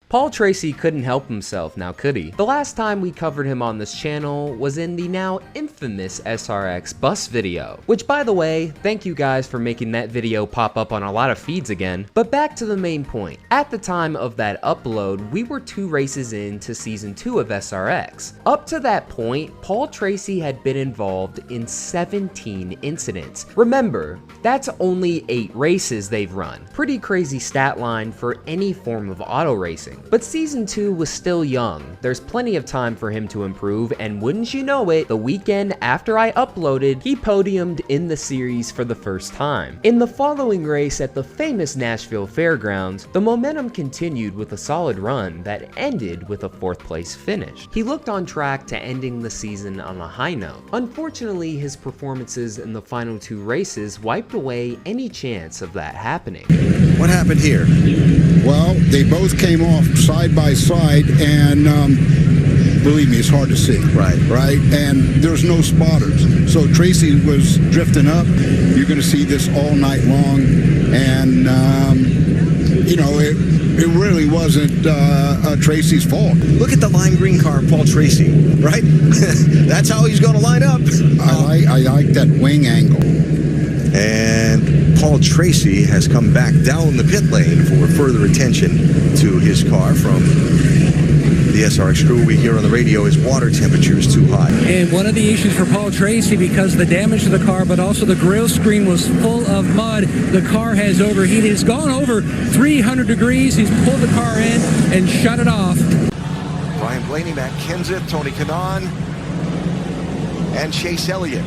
Paul Tracy couldn't help himself now, could he? The last time we covered him on this channel was in the now infamous SRX Bust video, which, by the way, thank you guys for making that video pop up on a lot of feeds again. But back to the main point. At the time of that upload, we were 2 races into season 2 of SRX. Up to that point, Paul Tracy had been involved in 17 incidents. Remember, that's only 8 races they've run. Pretty crazy stat line for any form of auto racing. But season 2 was still young. There's plenty of time for him to improve, and wouldn't you know it, the weekend after I uploaded, he podiumed in the series for the first time. In the following race at the famous Nashville Fairgrounds, the momentum continued with a solid run that ended with a 4th place finish. He looked on track to ending the season on a high note. Unfortunately, his performances in the final 2 races wiped away any chance of that happening. What happened here? Well, they both came off side by side, and believe me, it's hard to see. Right. And there's no spotters. So Tracy was drifting up. You're going to see this all night long. And, you know, it really wasn't Tracy's fault. Look at the lime green car, Paul Tracy, right? That's how he's going to line up. I like that wing angle. And Paul Tracy has come back down the pit lane for further attention to his car from the SRX crew. We hear on the radio his water temperature is too high. And one of the issues for Paul Tracy, because the damage to the car, but also the grill screen was full of mud, the car has overheated. It's gone over 300 degrees. He's pulled the car in and shut it off. Brian Blaney, Matt Kenseth, Tony Kanaan, and Chase Elliott.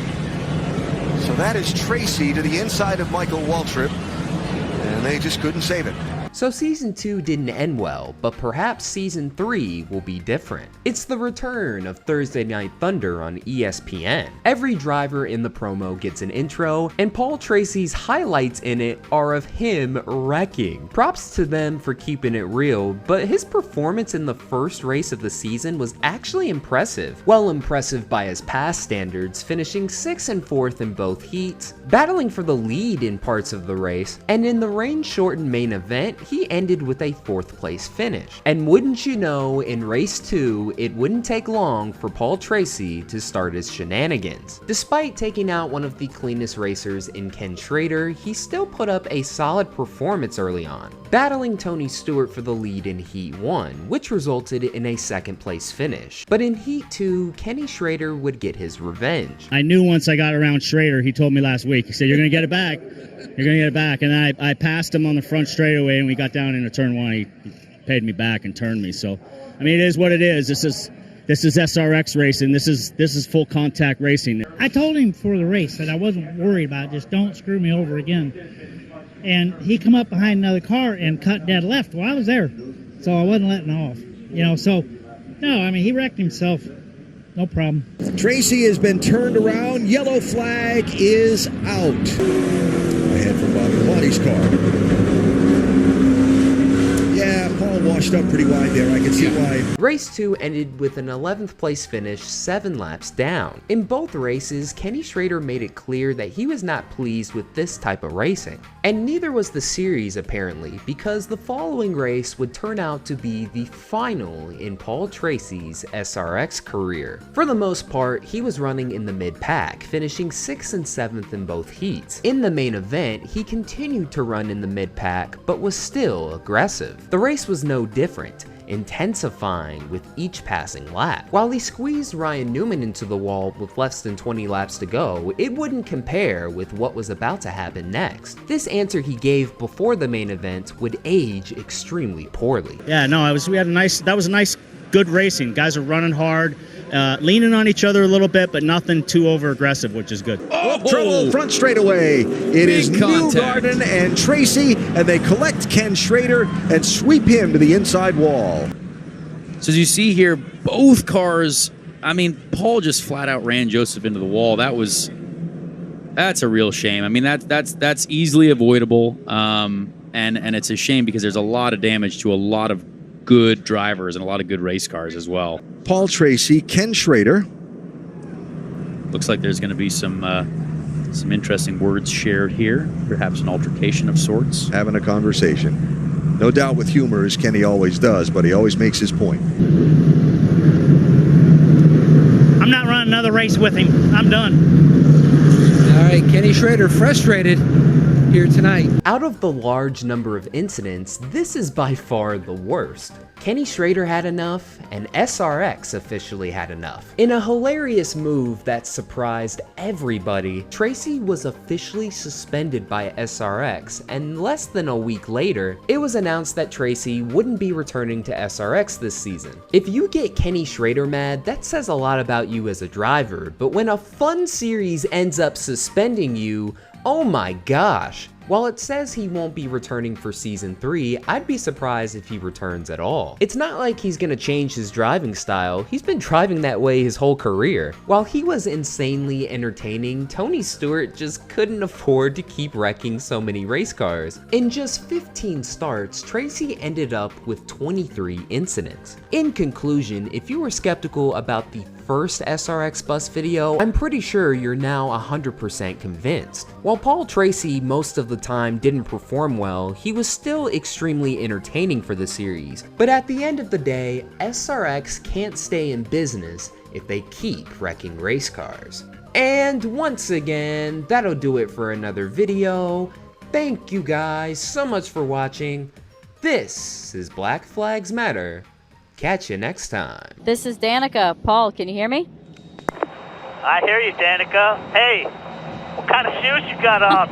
So that is Tracy to the inside of Michael Waltrip, and they just couldn't save it. So season 2 didn't end well, but perhaps season 3 will be different. It's the return of Thursday Night Thunder on ESPN. Every driver in the promo gets an intro, and Paul Tracy's highlights in it are of him wrecking. Props to them for keeping it real, but his performance in the first race of the season was actually impressive. Well, impressive by his past standards, finishing 6th and 4th in both heats, battling for the lead in parts of the race, and in the rain-shortened main event, he ended with a 4th place finish. And wouldn't you know, in race 2, it wouldn't take long for Paul Tracy to start his shenanigans. Despite taking out one of the cleanest racers in Ken Schrader, he still put up a solid performance early on, battling Tony Stewart for the lead in Heat 1, which resulted in a 2nd place finish. But in Heat 2, Kenny Schrader would get his revenge. I knew once I got around Schrader, he told me last week, he said, "You're going to get it back. You're going to get it back." And I passed him on the front straightaway, and we got down into turn 1. He paid me back and turned me. So, I mean, it is what it is. This is SRX racing. This is full contact racing. I told him before the race that I wasn't worried about it. Just don't screw me over again. And he come up behind another car and cut dead left. Well, I was there, so I wasn't letting off. You know, so, no, I mean, he wrecked himself. No problem. Tracy has been turned around. Yellow flag is out. Ahead from Bobby Labonte's car. Yeah, Paul washed up pretty wide there. I can see why. Race 2 ended with an 11th place finish 7 laps down. In both races, Kenny Schrader made it clear that he was not pleased with this type of racing. And neither was the series apparently, because the following race would turn out to be the final in Paul Tracy's SRX career. For the most part, he was running in the mid-pack, finishing 6th and 7th in both heats. In the main event, he continued to run in the mid-pack, but was still aggressive. The race was no different, intensifying with each passing lap. While he squeezed Ryan Newman into the wall with less than 20 laps to go, it wouldn't compare with what was about to happen next. This answer he gave before the main event would age extremely poorly. Yeah, no, that was a nice, good racing. Guys are running hard, leaning on each other a little bit, but nothing too over aggressive, which is good. Trouble front straightaway. It is Newgarden and Tracy, and they collect Ken Schrader and sweep him to the inside wall. So as you see here, both cars, I mean, Paul just flat out ran Joseph into the wall. That's a real shame. I mean, that's easily avoidable, and it's a shame because there's a lot of damage to a lot of good drivers and a lot of good race cars as well. Paul Tracy, Ken Schrader. Looks like there's going to be some interesting words shared here, perhaps an altercation of sorts. Having a conversation. No doubt with humor, as Kenny always does, but he always makes his point. I'm not running another race with him. I'm done. All right, Kenny Schrader frustrated here tonight. Out of the large number of incidents, this is by far the worst. Kenny Schrader had enough, and SRX officially had enough. In a hilarious move that surprised everybody, Tracy was officially suspended by SRX, and less than a week later, it was announced that Tracy wouldn't be returning to SRX this season. If you get Kenny Schrader mad, that says a lot about you as a driver, but when a fun series ends up suspending you, oh my gosh. While it says he won't be returning for Season 3, I'd be surprised if he returns at all. It's not like he's gonna change his driving style, he's been driving that way his whole career. While he was insanely entertaining, Tony Stewart just couldn't afford to keep wrecking so many race cars. In just 15 starts, Tracy ended up with 23 incidents. In conclusion, if you were skeptical about the first SRX Bust video, I'm pretty sure you're now 100% convinced. While Paul Tracy most of the time didn't perform well, he was still extremely entertaining for the series. But at the end of the day, SRX can't stay in business if they keep wrecking race cars. And once again, that'll do it for another video. Thank you guys so much for watching. This is Black Flags Matter. Catch you next time. This is Danica. Paul, can you hear me? I hear you, Danica. Hey, what kind of shoes you got on?